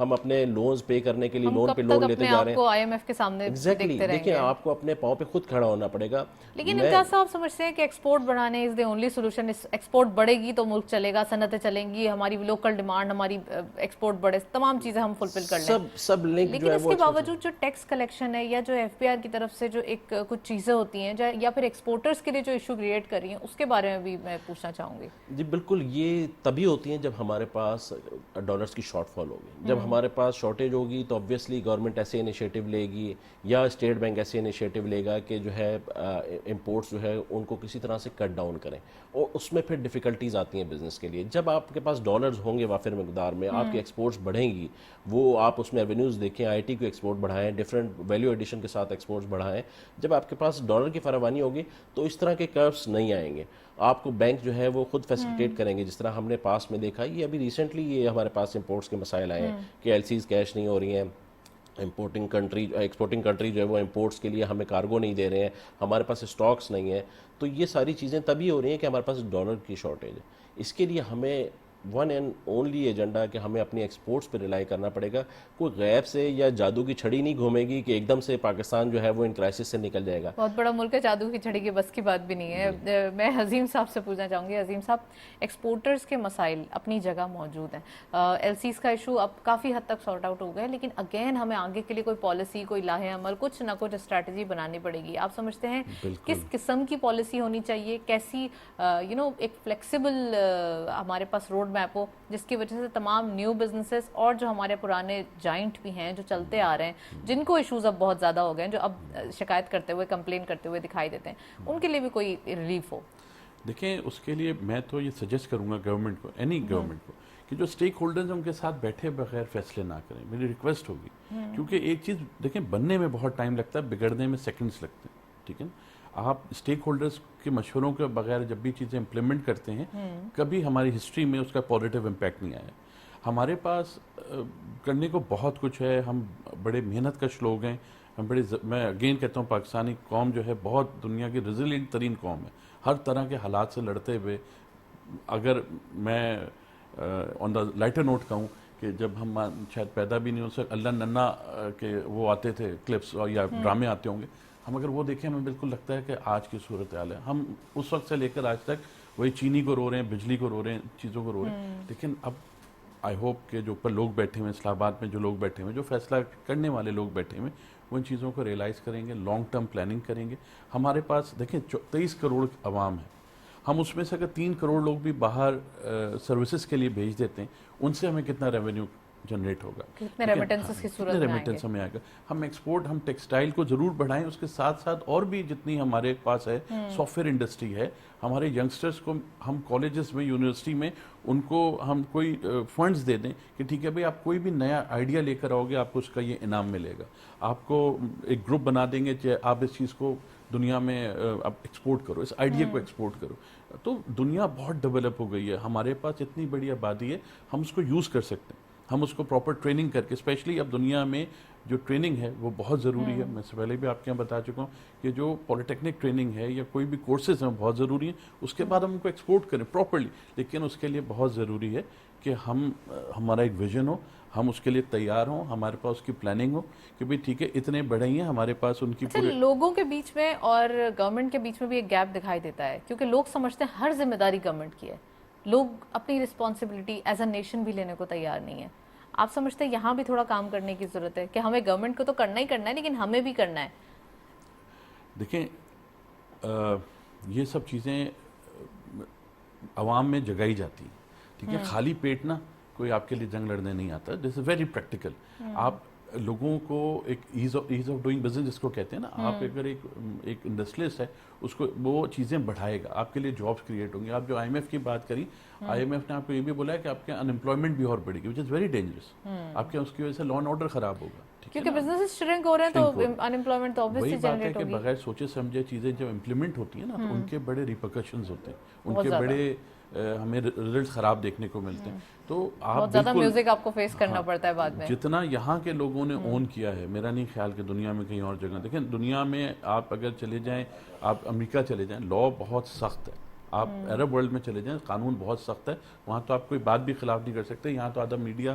ہم اپنے لونز پے کرنے کے لیے ہم لون کب پہ تک لون لیتے اپنے جا آپ رہے کو ہیں. IMF کے سامنے ایگزیکٹلی دیکھتے رہیں دیکھیں گے. آپ کو اپنے پاؤں پہ خود کھڑا ہونا پڑے گا. لیکن امتیاز صاحب سمجھتے ہیں کہ ایکسپورٹ بڑھانے از دی اونلی سولوشن. ایکسپورٹ بڑھے گی تو ملک چلے گا, صنعتیں چلیں گی, ہماری لوکل ڈیمانڈ, ہماری ایکسپورٹ بڑھے, تمام چیزیں ہم فلفل کر لیں. سب لنک جو لیکن ہے اس وہ کے باوجود جو ٹیکس کلیکشن ہے یا جو FBR کی طرف سے جو ایک کچھ چیزیں ہوتی ہیں یا پھر ایکسپورٹرز کے لیے جو ایشو کریٹ کر رہی ہیں, اس کے بارے میں بھی میں پوچھنا چاہوں گی. جی بالکل, یہ تبھی ہوتی ہیں جب ہمارے پاس ڈالرز کی شارٹ فال ہوگی. جب ہمارے پاس شارٹیج ہوگی تو obviously گورنمنٹ ایسے انیشیٹو لے گی یا اسٹیٹ بینک ایسے انیشیٹو لے گا کہ جو ہے امپورٹس جو ہے ان کو کسی طرح سے کٹ ڈاؤن کریں, اور اس میں پھر ڈیفیکلٹیز آتی ہیں بزنس کے لیے. جب آپ کے پاس ڈالرز ہوں گے وافر مقدار میں, آپ کی ایکسپورٹس بڑھیں گی, وہ آپ اس میں ایونیوز دیکھیں, IT کو ایکسپورٹ بڑھائیں, ڈفرینٹ ویلیو ایڈیشن کے ساتھ ایکسپورٹس بڑھائیں. جب آپ کے پاس ڈالر کی فراوانی ہوگی تو اس طرح کے کروس نہیں آئیں گے. آپ کو بینک جو ہے وہ خود فیسیلیٹیٹ کریں گے, جس طرح ہم نے پاس میں دیکھا. یہ ابھی ریسنٹلی یہ ہمارے پاس امپورٹس کے مسائل آئے ہیں کہ LCs کیش نہیں ہو رہی ہیں, ایکسپورٹنگ کنٹری جو ہے وہ امپورٹس کے لیے ہمیں کارگو نہیں دے رہے ہیں, ہمارے پاس اسٹاکس نہیں ہیں. تو یہ ساری چیزیں تبھی ہو رہی ہیں کہ ہمارے پاس ڈالر کی شارٹیج ہے. اس کے لیے ہمیں ون اینڈ اونلی ایجنڈا کہ ہمیں اپنی ایکسپورٹس پہ ریلائی کرنا پڑے گا. کوئی غیب سے یا جادو کی چھڑی نہیں گھومے گی کہ ایک دم سے پاکستان جو ہے وہ ان کرائسس سے نکل جائے گا. بہت بڑا ملک ہے, جادو کی چھڑی کی بس کی بات بھی نہیں ہے. میں عظیم صاحب سے پوچھنا چاہوں گی. عظیم صاحب, ایکسپورٹرز کے مسائل اپنی جگہ موجود ہیں, LCs کا ایشو اب کافی حد تک سارٹ آؤٹ ہو گیا, لیکن اگین ہمیں آگے کے لیے کوئی پالیسی, کوئی لاہ عمل, کچھ نہ کچھ اسٹریٹجی بنانی پڑے گی. آپ سمجھتے ہیں کس قسم کی پالیسی ہونی چاہیے, کیسی ایک فلیکسیبل ہمارے پاس روڈ میپ ہو جس کی وجہ سے تمام نیو بزنسز اور جو ہمارے پرانے جائنٹ بھی ہیں جو چلتے آ رہے ہیں, جن کو ایشوز اب بہت زیادہ ہو گئے ہیں, جو اب شکایت کرتے ہوئے, کمپلین کرتے ہوئے دکھائی دیتے ہیں, ان کے لیے بھی کوئی ریلیف ہو؟ دیکھیں, اس کے لیے میں تو یہ سجیسٹ کروں گا گورنمنٹ کو, اینی گورنمنٹ کو, کہ جو اسٹیک ہولڈرز ہیں ان کے ساتھ بیٹھے بغیر فیصلے نہ کریں. میری ریکویسٹ ہوگی, کیونکہ ایک چیز دیکھیں, بننے میں بہت ٹائم لگتا ہے, بگڑنے میں سیکنڈز لگتے ہیں. ٹھیک ہے نا, آپ اسٹیک ہولڈرز کے مشوروں کے بغیر جب بھی چیزیں امپلیمنٹ کرتے ہیں, کبھی ہماری ہسٹری میں اس کا پازیٹیو امپیکٹ نہیں آیا. ہمارے پاس کرنے کو بہت کچھ ہے, ہم بڑے محنت کش لوگ ہیں, ہم میں اگین کہتا ہوں, پاکستانی قوم جو ہے بہت دنیا کی ریزیلینٹ ترین قوم ہے, ہر طرح کے حالات سے لڑتے ہوئے. اگر میں آن دا لائٹر نوٹ کہوں کہ جب ہم شاید پیدا بھی نہیں ہو سکتے, اللہ ننا کے وہ آتے تھے کلپس یا ڈرامے آتے ہوں گے, ہم اگر وہ دیکھیں ہمیں بالکل لگتا ہے کہ آج کی صورتحال ہے. ہم اس وقت سے لے کر آج تک وہی چینی کو رو رہے ہیں, بجلی کو رو رہے ہیں, چیزوں کو رو رہے ہیں. لیکن اب آئی ہوپ کہ جو اوپر لوگ بیٹھے ہوئے ہیں, اسلام آباد میں جو لوگ بیٹھے ہوئے ہیں, جو فیصلہ کرنے والے لوگ بیٹھے ہوئے ہیں, وہ ان چیزوں کو ریئلائز کریں گے, لانگ ٹرم پلاننگ کریں گے. ہمارے پاس دیکھیں 23 کروڑ عوام ہے, ہم اس میں سے اگر 3 کروڑ لوگ بھی باہر سروسز کے لیے بھیج دیتے ہیں, ان سے ہمیں کتنا ریونیو جنریٹ ہوگا, کتنے ریمیٹنسز کی صورت میں آئیں گے. ہمیں آئے گا. ہم ایکسپورٹ, ہم ٹیکسٹائل کو ضرور بڑھائیں, اس کے ساتھ ساتھ اور بھی جتنی ہمارے پاس ہے, سافٹ ویئر انڈسٹری ہے, ہمارے ینگسٹرز کو ہم کالجز میں, یونیورسٹی میں, ان کو ہم کوئی فنڈز دے دیں کہ ٹھیک ہے بھائی, آپ کوئی بھی نیا آئیڈیا لے کر آؤ گے, آپ کو اس کا یہ انعام ملے گا. آپ کو ایک گروپ بنا دیں گے کہ آپ اس چیز کو دنیا میں آپ ایکسپورٹ کرو, اس آئیڈیا کو ایکسپورٹ کرو. تو دنیا بہت ڈیولپ ہو گئی ہے, ہمارے پاس اتنی بڑی آبادی ہے, ہم اس کو یوز کر سکتے ہیں. ہم اس کو پراپر ٹریننگ کر کے, اسپیشلی اب دنیا میں جو ٹریننگ ہے وہ بہت ضروری ہے. میں سے پہلے بھی آپ کے یہاں بتا چکا ہوں کہ جو پالیٹیکنک ٹریننگ ہے یا کوئی بھی کورسز ہیں وہ بہت ضروری ہیں. اس کے بعد ہم ان کو ایکسپورٹ کریں پراپرلی, لیکن اس کے لیے بہت ضروری ہے کہ ہمارا ایک ویژن ہو, ہم اس کے لیے تیار ہوں, ہمارے پاس اس کی پلاننگ ہو کہ بھئی ٹھیک ہے اتنے بڑے ہی ہیں ہمارے پاس, ان کی پورے لوگوں کے بیچ میں اور گورنمنٹ کے بیچ میں بھی ایک گیپ دکھائی دیتا ہے, کیونکہ لوگ سمجھتے ہیں ہر ذمہ داری گورنمنٹ کی ہے, لوگ اپنی رسپانسبلٹی ایز اے نیشن بھی لینے کو تیار نہیں ہے. آپ سمجھتے ہیں یہاں بھی تھوڑا کام کرنے کی ضرورت ہے کہ ہمیں گورنمنٹ کو تو کرنا ہی کرنا ہے, لیکن ہمیں بھی کرنا ہے؟ دیکھیں, یہ سب چیزیں عوام میں جگائی جاتی ہیں. ٹھیک ہے, خالی پیٹ نا کوئی آپ کے لیے جنگ لڑنے نہیں آتا. دس از ویری پریکٹیکل. آپ لوگوں کو ایک ایز آف ڈوئنگ بزنس جس کو کہتے ہیں نا, آپ اگر ایک انڈسٹریلسٹ ہے, اس کو وہ چیزیں بڑھائے گا, آپ کے لیے جابس کریٹ ہوں گے. آپ جو IMF کی بات کری, IMF نے آپ کو یہ بھی بولا ہے کہ آپ کے انمپلائمنٹ بھی اور بڑھے گی, وچ از ویری ڈینجرس. آپ کے اس کی وجہ سے لا اینڈ آرڈر خراب ہوگا, کیونکہ بزنس شرنک ہو رہے ہیں تو انمپلائمنٹ تو وہی obviously بات ہے جنریٹ کہ ہوگی. بغیر سوچے سمجھے چیزیں جب امپلیمنٹ ہوتی ہیں نا, تو ان کے بڑے ریپرکشنز ہوتے ہیں, ان کے بڑے ہمیں رزلٹ خراب دیکھنے کو ملتے ہیں. تو آپ بہت زیادہ میوزک آپ کو فیس کرنا پڑتا ہے بعد میں. جتنا یہاں کے لوگوں نے اون کیا ہے, میرا نہیں خیال کہ دنیا میں کہیں اور جگہ. دیکھیں, دنیا میں آپ اگر چلے جائیں, آپ امریکہ چلے جائیں, لا بہت سخت ہے. آپ عرب ورلڈ میں چلے جائیں, قانون بہت سخت ہے. وہاں تو آپ کوئی بات بھی خلاف نہیں کر سکتے. یہاں تو آدھا میڈیا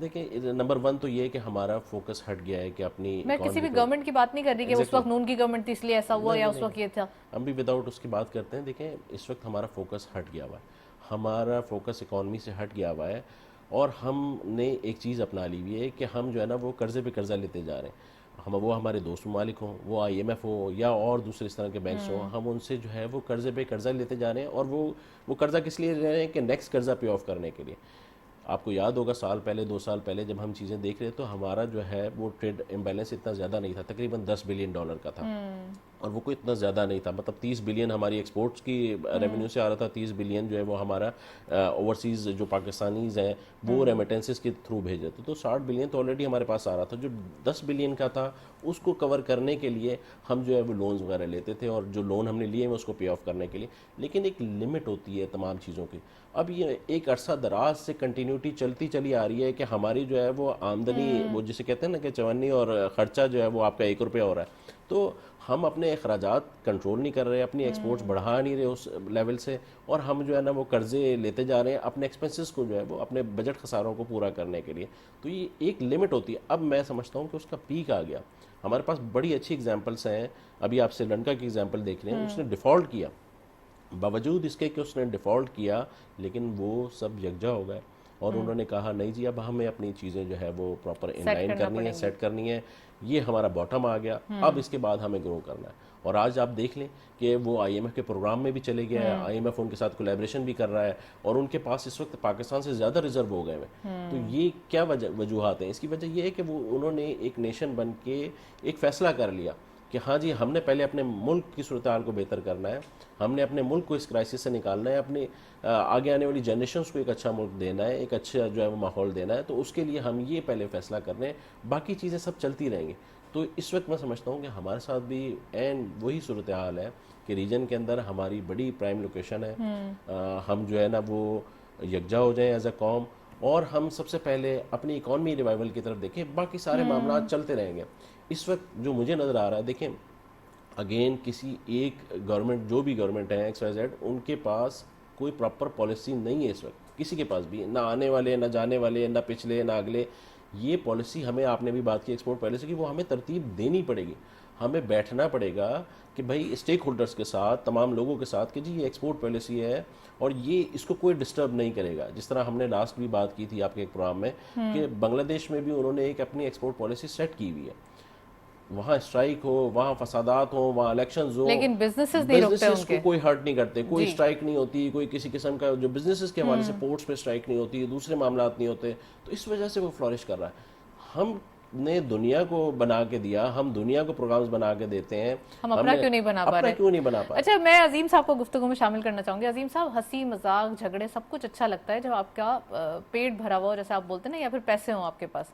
دیکھیں نمبر 1 تو یہ ہے کہ ہمارا فوکس ہٹ گیا ہے کہ اپنی میں کسی بھی گورنمنٹ کی بات نہیں کر رہی کہ اس وقت نون کی گورنمنٹ تھی اس لیے ایسا ہوا یا اس وقت یہ تھا. ہم بھی وداؤٹ اس کی بات کرتے ہیں. دیکھیں اس وقت ہمارا فوکس ہٹ گیا ہوا ہے, ہمارا فوکس اکانومی سے ہٹ گیا ہوا ہے, اور ہم نے ایک چیز اپنا لی ہوئی ہے کہ ہم جو ہے نا وہ قرضے پہ قرضہ لیتے جا رہے ہیں. وہ ہمارے دوست ممالک ہوں, وہ IMF ہو یا اور دوسرے اس طرح کے بینکس ہوں, ہم ان سے جو ہے وہ قرضے پہ قرضہ لیتے جا رہے ہیں. اور وہ قرضہ کس لیے لے رہے ہیں کہ نیکسٹ قرضہ پے آف کرنے کے لیے. آپ کو یاد ہوگا سال پہلے 2 سال پہلے جب ہم چیزیں دیکھ رہے تو ہمارا جو ہے وہ ٹریڈ امبیلنس اتنا زیادہ نہیں تھا, تقریباً $10 بلین کا تھا, اور وہ کوئی اتنا زیادہ نہیں تھا. مطلب 30 بلین ہماری ایکسپورٹس کی ریونیو سے آ رہا تھا, 30 بلین جو ہے وہ ہمارا اوورسیز جو پاکستانیز ہیں وہ ریمیٹنسز کے تھرو بھیجے تھے. تو 60 بلین تو آلریڈی ہمارے پاس آ رہا تھا. جو 10 بلین کا تھا اس کو کور کرنے کے لیے ہم جو ہے وہ لونز وغیرہ لیتے تھے, اور جو لون ہم نے لیے ہیں اس کو پے آف کرنے کے لیے. لیکن ایک لمٹ ہوتی ہے تمام چیزوں کی. اب یہ ایک عرصہ دراز سے کنٹینیوٹی چلتی چلی آ رہی ہے کہ ہماری جو ہے وہ آمدنی, وہ جسے کہتے ہیں نا کہ چونی اور خرچہ جو ہے وہ آپ کا $1 ہو رہا ہے, تو ہم اپنے اخراجات کنٹرول نہیں کر رہے, اپنی ایکسپورٹس بڑھا نہیں رہے اس لیول سے, اور ہم جو ہے نا وہ قرضے لیتے جا رہے ہیں اپنے ایکسپنسز کو جو ہے وہ اپنے بجٹ خساروں کو پورا کرنے کے لیے. تو یہ ایک لمٹ ہوتی ہے. اب میں سمجھتا ہوں کہ اس کا پیک آ گیا. ہمارے پاس بڑی اچھی ایگزامپلس ہیں. ابھی آپ سری لنکا کی ایگزامپل دیکھ رہے ہیں, اس نے ڈیفالٹ کیا, باوجود اس کے کہ اس نے ڈیفالٹ کیا لیکن وہ سب یکجا ہو گئے, اور انہوں نے کہا نہیں جی اب ہمیں اپنی چیزیں جو ہے وہ پراپر ان لائن کرنی ہے, سیٹ کرنی ہے. یہ ہمارا باٹم آ گیا, اب اس کے بعد ہمیں گرو کرنا ہے. اور آج آپ دیکھ لیں کہ وہ IMF کے پروگرام میں بھی چلے گیا ہے, IMF ان کے ساتھ کولیبریشن بھی کر رہا ہے, اور ان کے پاس اس وقت پاکستان سے زیادہ ریزرو ہو گئے ہیں. تو یہ کیا وجوہات ہیں؟ اس کی وجہ یہ ہے کہ انہوں نے ایک نیشن بن کے ایک فیصلہ کر لیا کہ ہاں جی ہم نے پہلے اپنے ملک کی صورتحال کو بہتر کرنا ہے, ہم نے اپنے ملک کو اس کرائسس سے نکالنا ہے, اپنے آگے آنے والی جنریشنز کو ایک اچھا ملک دینا ہے, ایک اچھا جو ہے وہ ماحول دینا ہے. تو اس کے لیے ہم یہ پہلے فیصلہ کر رہے ہیں, باقی چیزیں سب چلتی رہیں گی. تو اس وقت میں سمجھتا ہوں کہ ہمارے ساتھ بھی وہی صورتحال ہے کہ ریجن کے اندر ہماری بڑی پرائم لوکیشن ہے, ہم جو ہے نا وہ یکجا ہو جائیں ایز اے قوم, اور ہم سب سے پہلے اپنی اکانومی ریوائول کی طرف دیکھیں, باقی سارے معاملات چلتے رہیں گے. اس وقت جو مجھے نظر آ رہا ہے, دیکھیں اگین کسی ایک گورنمنٹ, جو بھی گورنمنٹ ہے XYZ, ان کے پاس کوئی پراپر پالیسی نہیں ہے اس وقت, کسی کے پاس بھی, نہ آنے والے نہ جانے والے, نہ پچھلے نہ اگلے. یہ پالیسی ہمیں, آپ نے بھی بات کی ایکسپورٹ پالیسی کی, وہ ہمیں ترتیب دینی پڑے گی. ہمیں بیٹھنا پڑے گا کہ بھائی اسٹیک ہولڈرز کے ساتھ, تمام لوگوں کے ساتھ, کہ جی یہ ایکسپورٹ پالیسی ہے اور یہ اس کو کوئی ڈسٹرب نہیں کرے گا. جس طرح ہم نے لاسٹ بھی بات کی تھی آپ کے ایک پروگرام میں کہ بنگلہ دیش میں بھی انہوں نے ایک اپنی ایکسپورٹ پالیسی سیٹ کی ہوئی ہے. وہاں اسٹرائک ہو, وہاں فسادات ہو, وہاں الیکشنز ہو, لیکن بزنسز نہیں روکتے ان کو کے, کوئی ہرٹ نہیں کرتے, کوئی اسٹرائک نہیں ہوتی, کوئی کسی قسم کا جو بزنسز کے حوالے سے پورٹس پہ اسٹرائک نہیں ہوتی, دوسرے معاملات نہیں ہوتے. تو اس وجہ سے وہ فلورش کر رہا ہے. ہم نے دنیا کو بنا کے دیا, ہم دنیا کو پروگرامز بنا کے دیتے ہیں, ہم اپنا کیوں نہیں بنا پا رہے. اچھا میں عظیم صاحب کو گفتگو میں شامل کرنا چاہوں گی. عظیم صاحب, ہنسی مذاق جھگڑے سب کچھ اچھا لگتا ہے جب آپ کا پیٹ بھرا ہوا ہو, جیسے آپ بولتے ہیں نا, یا پھر پیسے ہوں آپ کے پاس.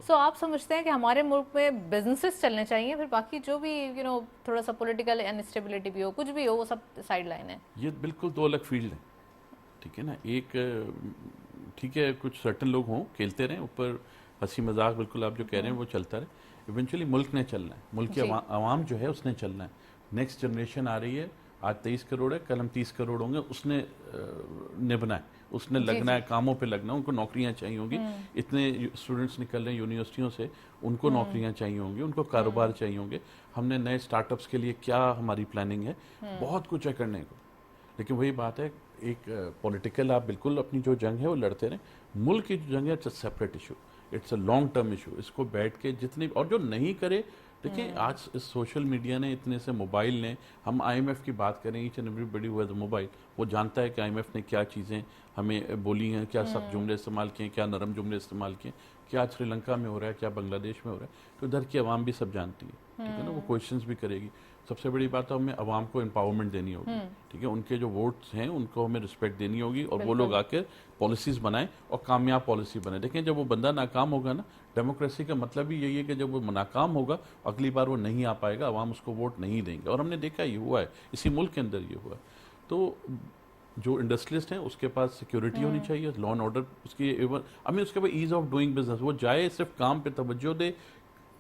سو آپ سمجھتے ہیں کہ ہمارے ملک میں بزنسز چلنے چاہیے, پھر باقی جو بھی تھوڑا سا پولیٹیکل انسٹیبلٹی بھی ہو, کچھ بھی ہو, وہ سب سائڈ لائن ہے. یہ بالکل 2 الگ فیلڈ ہیں, ٹھیک ہے نا. ایک ٹھیک ہے کچھ سرٹن لوگ ہوں کھیلتے رہیں اوپر, ہنسی مذاق بالکل آپ جو کہہ رہے ہیں وہ چلتا رہے. ایونچولی ملک نے چلنا ہے, ملک کی عوام جو ہے اس نے چلنا ہے. نیکسٹ جنریشن آ رہی ہے, آج 23 کروڑ ہے, کل ہم 30 کروڑ ہوں گے, اس نے نبھنا ہے, اس نے لگنا ہے, کاموں پہ لگنا ہے, ان کو نوکریاں چاہیے ہوں گی. اتنے اسٹوڈنٹس نکل رہے ہیں یونیورسٹیوں سے, ان کو نوکریاں چاہیے ہوں گی, ان کو کاروبار چاہیے ہوں گے. ہم نے نئے اسٹارٹ اپس کے لیے کیا ہماری پلاننگ ہے, بہت کچھ ہے کرنے کو. لیکن وہی بات ہے, ایک پولیٹیکل آپ بالکل اپنی جو جنگ ہے وہ لڑتے رہیں. ملک کی جو جنگ ہے it's a separate issue, it's a long term issue. اس کو بیٹھ کے جتنی, اور جو نہیں کرے, دیکھیں آج اس سوشل میڈیا نے, اتنے سے موبائل نے, ہم IMF کی بات کریں, each and everybody who has a mobile, وہ جانتا ہے کہ IMF نے کیا چیزیں ہمیں بولی ہیں, کیا سخت جملے استعمال کیے ہیں, کیا نرم جملے استعمال کیے ہیں, کیا سری لنکا میں ہو رہا ہے, کیا بنگلہ دیش میں ہو رہا ہے. تو ادھر کی عوام بھی سب جانتی ہے, ٹھیک ہے نا, وہ کوشچنس بھی کرے گی. سب سے بڑی بات ہے ہمیں عوام کو امپاورمنٹ دینی ہوگی, ٹھیک ہے, ان کے جو ووٹس ہیں ان کو ہمیں رسپیکٹ دینی ہوگی, اور وہ لوگ آ کے پالیسیز بنائیں اور کامیاب پالیسی بنائیں. دیکھیں جب وہ بندہ ناکام ہوگا نا, ڈیموکریسی کا مطلب ہی یہی ہے کہ جب وہ ناکام ہوگا اگلی بار وہ نہیں آ پائے گا, عوام اس کو ووٹ نہیں دیں گے. اور ہم نے دیکھا یہ ہوا ہے, اسی ملک کے اندر یہ ہوا ہے. تو جو انڈسٹریلسٹ ہیں اس کے پاس سیکیورٹی ہونی چاہیے, لا اینڈ آرڈر اس کی, اس کے بعد ایز آف ڈوئنگ بزنس, وہ جائے صرف کام پہ توجہ دے,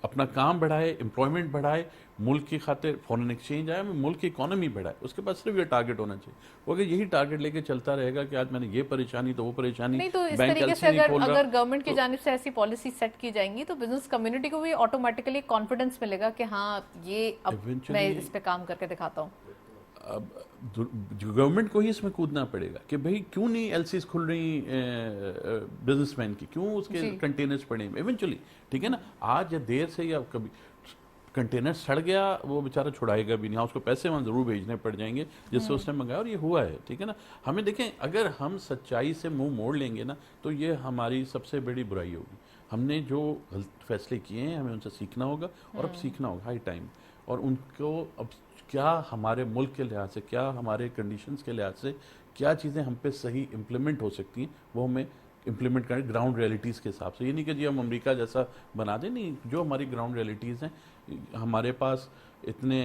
اپنا کام بڑھائے, امپلائمنٹ بڑھائے, ملک کی خاطر فورن ایکسچینج آئے, ملک کی اکانومی بڑھائے. اس کے بعد صرف یہ ٹارگٹ ہونا چاہیے. وہ اگر یہی ٹارگٹ لے کے چلتا رہے گا کہ آج میں نے یہ پریشانی تو وہ پریشانی, نہیں تو اس بینک طریقے ایل سے سی نہیں کھول رہا. اگر گورنمنٹ کی جانب سے ایسی پالیسی سیٹ کی جائیں گی تو بزنس کمیونٹی کو بھی آٹومیٹکلی کانفیڈنس ملے گا کہ ہاں یہ اب میں اس پہ کام کر کے دکھاتا ہوں. اب گورنمنٹ کو ہی اس میں کودنا پڑے گا کہ بھئی کیوں نہیں ایل سیز کھل رہی بزنس مین کی, کیوں اس کے کنٹینرز پڑے ہیں ایونچولی, ٹھیک ہے نا. آج یا دیر سے یا کبھی کنٹینر سڑ گیا, وہ بیچارہ چھڑائے گا بھی نہیں, اس کو پیسے وہاں ضرور بھیجنے پڑ جائیں گے جس سے اس نے منگایا, اور یہ ہوا ہے, ٹھیک ہے نا. ہمیں دیکھیں, اگر ہم سچائی سے منہ موڑ لیں گے نا تو یہ ہماری سب سے بڑی برائی ہوگی. ہم نے جو غلط فیصلے کیے ہیں ہمیں ان سے سیکھنا ہوگا, اور اب سیکھنا ہوگا ہائی ٹائم. اور ان کو اب کیا ہمارے ملک کے لحاظ سے, کیا ہمارے کنڈیشنز کے لحاظ سے کیا چیزیں ہم پہ صحیح امپلیمنٹ ہو سکتی ہیں, وہ ہمیں امپلیمنٹ کریں گراؤنڈ ریئلٹیز کے حساب سے. یہ نہیں کہ جی ہم امریکہ جیسا بنا دیں, نہیں, جو ہماری گراؤنڈ ریئلٹیز ہیں. ہمارے پاس اتنے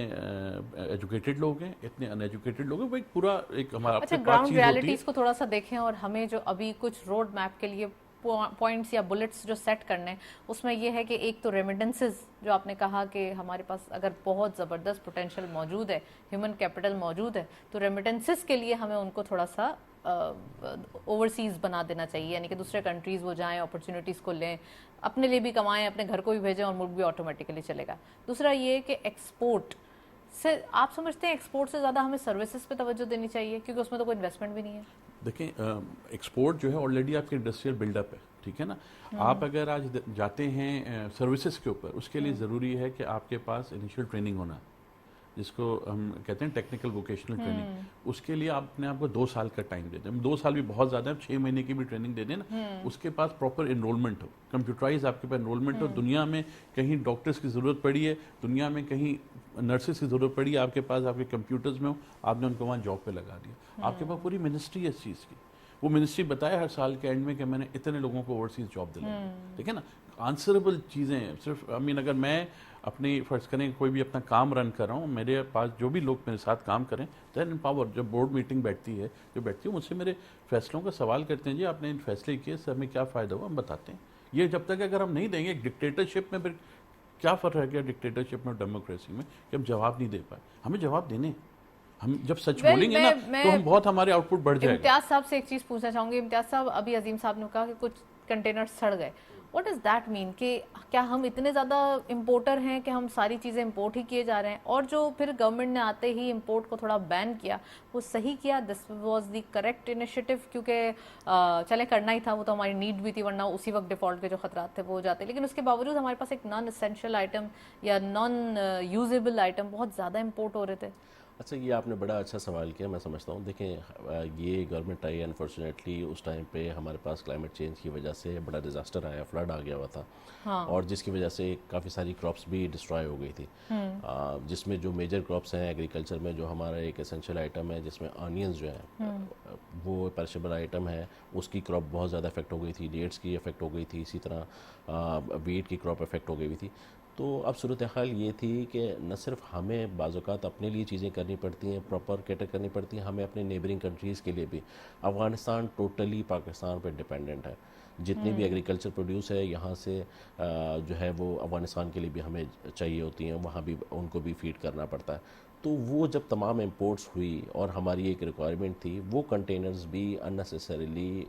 ایجوکیٹڈ لوگ ہیں, اتنے ان ایجوکیٹڈ لوگ ہیں, وہ ایک پورا ایک ہمارا اچھا, گراؤنڈ ریئلٹیز کو تھوڑا سا دیکھیں, اور ہمیں جو ابھی کچھ روڈ میپ کے لیے پوائنٹس یا بلٹس جو سیٹ کرنے, اس میں یہ ہے کہ ایک تو ریمیٹنسز, جو آپ نے کہا کہ ہمارے پاس اگر بہت زبردست پوٹینشیل موجود ہے, ہیومن کیپٹل موجود ہے, تو ریمیٹنسز کے لیے ہمیں ان کو تھوڑا سا اوورسیز بنا دینا چاہیے, یعنی کہ دوسرے کنٹریز وہ جائیں, اپرچونیٹیز کو لیں, اپنے لیے بھی کمائیں, اپنے گھر کو بھی بھیجیں, اور ملک بھی آٹومیٹکلی چلے گا. دوسرا یہ کہ ایکسپورٹ سے, آپ سمجھتے ہیں ایکسپورٹ سے زیادہ ہمیں سروسز پہ توجہ دینی چاہیے, کیونکہ اس میں تو کوئی انویسٹمنٹ بھی نہیں ہے. دیکھیں, ایکسپورٹ جو ہے آلریڈی آپ کے انڈسٹریل بلڈ اپ ہے, ٹھیک ہے نا. آپ اگر آج جاتے ہیں سروسز کے اوپر, اس کے لیے ضروری ہے کہ آپ کے پاس انیشیل ٹریننگ ہونا, جس کو ہم کہتے ہیں ٹیکنیکل ووکیشنل ٹریننگ. اس کے لیے آپ اپنے آپ کو 2 سال کا ٹائم دے دیں. 2 سال بھی بہت زیادہ ہے, 6 مہینے کی بھی ٹریننگ دے دیں نا. اس کے پاس پراپر انرولمنٹ ہو, کمپیوٹرائز آپ کے پاس انرولمنٹ ہو. دنیا میں کہیں ڈاکٹرز کی ضرورت پڑی ہے, دنیا میں کہیں نرسز کی ضرورت پڑی ہے, آپ کے پاس آپ کے کمپیوٹرز میں ہو, آپ نے ان کو وہاں جاب پہ لگا دیا. آپ کے پاس پوری منسٹری ہے اس چیز کی. وہ منسٹری بتائے ہر سال کے اینڈ میں کہ میں نے اتنے لوگوں کو اوورسیز جاب دلائی, ٹھیک ہے نا. آنسربل چیزیں ہیں. صرف اگر میں اپنی فرض کریں کوئی بھی اپنا کام رن کر رہا ہوں, میرے پاس جو بھی لوگ میرے ساتھ کام کریں, دین پاور, جب بورڈ میٹنگ بیٹھتی ہے, مجھ سے میرے فیصلوں کا سوال کرتے ہیں, جی آپ نے ان فیصلے کیے, اس سے ہمیں کیا فائدہ ہوا, ہم بتاتے ہیں. یہ جب تک اگر ہم نہیں دیں گے, ایک ڈکٹیٹرشپ میں پھر کیا فرق رہ گیا ڈکٹیٹرشپ میں اور ڈیموکریسی میں, کہ ہم جواب نہیں دے پائے. ہمیں جواب دینے, ہم جب سچ بولیں گے نا تو ہم بہت, ہمارے آؤٹ پٹ بڑھ جائے گا. امتیاز صاحب سے ایک چیز پوچھنا چاہوں گی. امتیاز صاحب, ابھی عظیم صاحب نے کہا کہ کچھ کنٹینر سڑ گئے. واٹ ڈز دیٹ مین, کہ کیا ہم اتنے زیادہ امپورٹر ہیں کہ ہم ساری چیزیں امپورٹ ہی کیے جا رہے ہیں, اور جو پھر گورنمنٹ نے آتے ہی امپورٹ کو تھوڑا بین کیا, وہ صحیح کیا, this was the correct initiative, کیونکہ چلیں کرنا ہی تھا, وہ تو ہماری نیڈ بھی تھی, ورنہ اسی وقت ڈیفالٹ کے جو خطرات تھے وہ ہو جاتے. لیکن اس کے باوجود ہمارے پاس ایک نان اسینشیل آئٹم یا نان یوزیبل آئٹم بہت زیادہ امپورٹ ہو رہے تھے. اچھا, یہ آپ نے بڑا اچھا سوال کیا, میں سمجھتا ہوں. دیکھیں, یہ گورنمنٹ آئی, انفارچونیٹلی اس ٹائم پہ ہمارے پاس کلائمیٹ چینج کی وجہ سے بڑا ڈیزاسٹر آیا, فلڈ آ گیا ہوا تھا, اور جس کی وجہ سے کافی ساری کراپس بھی ڈسٹرائے ہو گئی تھی. جس میں جو میجر کراپس ہیں ایگریکلچر میں, جو ہمارا ایک اسینشیل آئٹم ہے, جس میں آنینز جو ہیں وہ پیرشیبل آئٹم ہے, اس کی کراپ بہت زیادہ افیکٹ ہو گئی تھی. ڈیٹس کی افیکٹ ہو گئی تھی, اسی طرح ویٹ کی کراپ افیکٹ ہو گئی ہوئی تھی. تو اب صورتحال یہ تھی کہ نہ صرف ہمیں بعض اوقات اپنے لیے چیزیں کرنی پڑتی ہیں, پراپر کیٹر کرنی پڑتی ہیں, ہمیں اپنے نیبرنگ کنٹریز کے لیے بھی. افغانستان ٹوٹلی پاکستان پہ ڈیپینڈنٹ ہے. جتنی بھی ایگریکلچر پروڈیوس ہے یہاں سے جو ہے وہ افغانستان کے لیے بھی ہمیں چاہیے ہوتی ہیں, وہاں بھی ان کو بھی فیڈ کرنا پڑتا ہے. تو وہ جب تمام امپورٹس ہوئی اور ہماری ایک ریکوائرمنٹ تھی, وہ کنٹینرز بھی اننیسیسریلی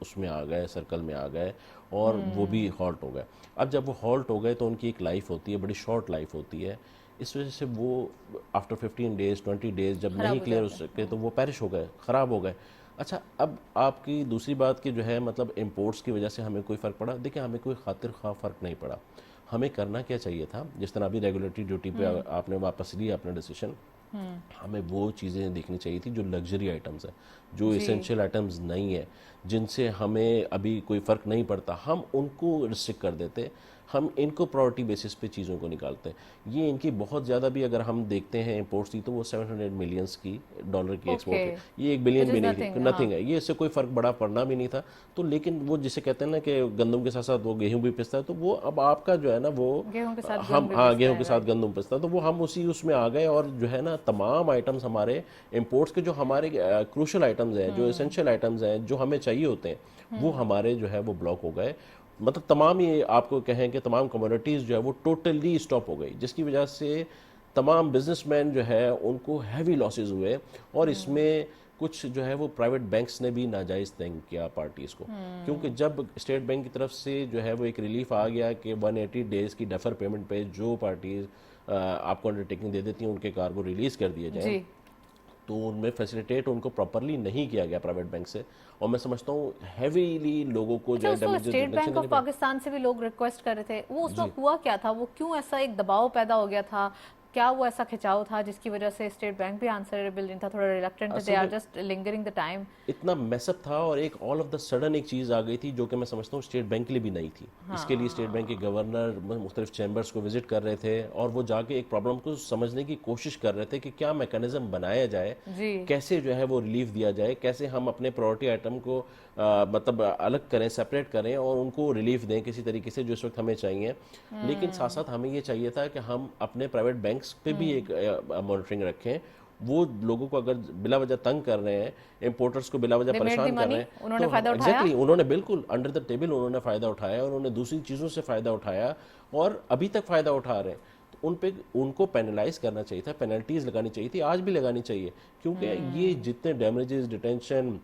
اس میں آ گئے, سرکل میں آ گئے, اور وہ بھی ہالٹ ہو گئے. اب جب وہ ہالٹ ہو گئے تو ان کی ایک لائف ہوتی ہے, بڑی شارٹ لائف ہوتی ہے. اس وجہ سے وہ آفٹر 15 ڈیز 20 ڈیز جب نہیں کلیئر ہو سکے تو وہ پیرش ہو گئے, خراب ہو گئے. اچھا, اب آپ کی دوسری بات کہ جو ہے مطلب امپورٹس کی وجہ سے ہمیں کوئی فرق پڑا. دیکھیں, ہمیں کوئی خاطر خواہ فرق نہیں پڑا. ہمیں کرنا کیا چاہیے تھا, جس طرح ابھی ریگولیٹری ڈیوٹی پہ آپ نے واپس لیا اپنا ڈیسیشن, ہمیں وہ چیزیں دیکھنی چاہیے تھی جو لگژری آئٹمز ہیں, جو اسینشیل آئٹمز نہیں ہیں, جن سے ہمیں ابھی کوئی فرق نہیں پڑتا, ہم ان کو ریسٹرکٹ کر دیتے, ہم ان کو پرائورٹی بیسس پہ چیزوں کو نکالتے ہیں. یہ ان کی بہت زیادہ بھی اگر ہم دیکھتے ہیں امپورٹس کی, تو وہ $700 ملینز کی ڈالر کی ایکسپورٹ ہے. یہ 1 بلین بھی نہیں تھی, نتھنگ ہے. یہ اس سے کوئی فرق بڑا پڑنا بھی نہیں تھا. تو لیکن وہ جسے کہتے ہیں نا کہ گندم کے ساتھ ساتھ وہ گیہوں بھی پستا ہے, تو وہ اب آپ کا جو ہے نا وہ گیہوں کے ساتھ گیہوں کے ساتھ گندم پستا ہے, تو وہ ہم اسی اس میں آ گئے, اور جو ہے نا تمام آئٹمز ہمارے امپورٹس کے جو ہمارے کروشل آئٹمز ہیں, جو اسینشیل آئٹمز ہیں, جو ہمیں چاہیے ہوتے ہیں, وہ ہمارے جو ہے وہ بلاک ہو گئے. مطلب تمام یہ آپ کو کہیں کہ تمام کمیونٹیز جو ہے وہ ٹوٹلی اسٹاپ ہو گئی، جس کی وجہ سے تمام بزنس مین جو ہے ان کو ہیوی لاسز ہوئے، اور اس میں کچھ جو ہے وہ پرائیویٹ بینکس نے بھی ناجائز تنگ کیا پارٹیز کو، کیونکہ جب اسٹیٹ بینک کی طرف سے جو ہے وہ ایک ریلیف آ گیا کہ 180 ڈیز کی ڈیفر پیمنٹ پہ جو پارٹیز آپ کو انڈرٹیکنگ دے دیتی ہیں ان کے کارگو ریلیز کر دیے جائیں، جی تو ان میں فیسیلیٹیٹ ان کو پراپرلی نہیں کیا گیا پرائیویٹ بینک سے، اور میں سمجھتا ہوں ہیویلی لوگوں کو جو ہے اس وقت damages state bank of Pakistan سے بھی لوگ ریکویسٹ کر رہے تھے، وہ اس وقت ہوا کیا تھا؟ وہ کیوں ایسا ایک دباؤ پیدا ہو گیا تھا؟ کیا وہ ایسا کھچاؤ تھا جس کی وجہ سے اسٹیٹ بینک بھی آنسریبل نہیں تھا، تھوڑا reluctant, they are just lingering the time? اتنا میس اپ تھا، اور ایک آل آف دا سڈن ایک چیز آ گئی تھی جو کہ میں سمجھتا ہوں اسٹیٹ بینک کے لیے بھی نہیں تھی. اس کے لیے اسٹیٹ بینک کے گورنر مختلف چیمبرز کو وزٹ کر رہے تھے، اور وہ جا کے ایک پرابلم کو سمجھنے کی کوشش کر رہے تھے کہ کیا میکانزم بنایا جائے، کیسے جو ہے وہ ریلیف دیا جائے، کیسے ہم اپنے پرائورٹی آئٹم کو مطلب الگ کریں، سپریٹ کریں، اور ان کو ریلیف دیں کسی طریقے سے جو اس وقت ہمیں چاہیے. لیکن ساتھ ساتھ ہمیں یہ چاہیے تھا کہ ہم اپنے پرائیویٹ بینکس پہ بھی ایک مانیٹرنگ رکھیں. وہ لوگوں کو اگر بلا وجہ تنگ کر رہے ہیں، امپورٹرز کو بلا وجہ پریشان کر رہے ہیں، انہوں نے فائدہ اٹھایا. ایگزیکٹلی انہوں نے بالکل انڈر دا ٹیبل انہوں نے فائدہ اٹھایا، اور انہوں نے دوسری چیزوں سے فائدہ اٹھایا، اور ابھی تک فائدہ اٹھا رہے ہیں. تو ان پہ ان کو پینلائز کرنا چاہیے تھا، پینلٹیز لگانی چاہیے تھی، آج بھی لگانی چاہیے، کیونکہ یہ جتنے ڈیمیجز، ڈیٹینشن،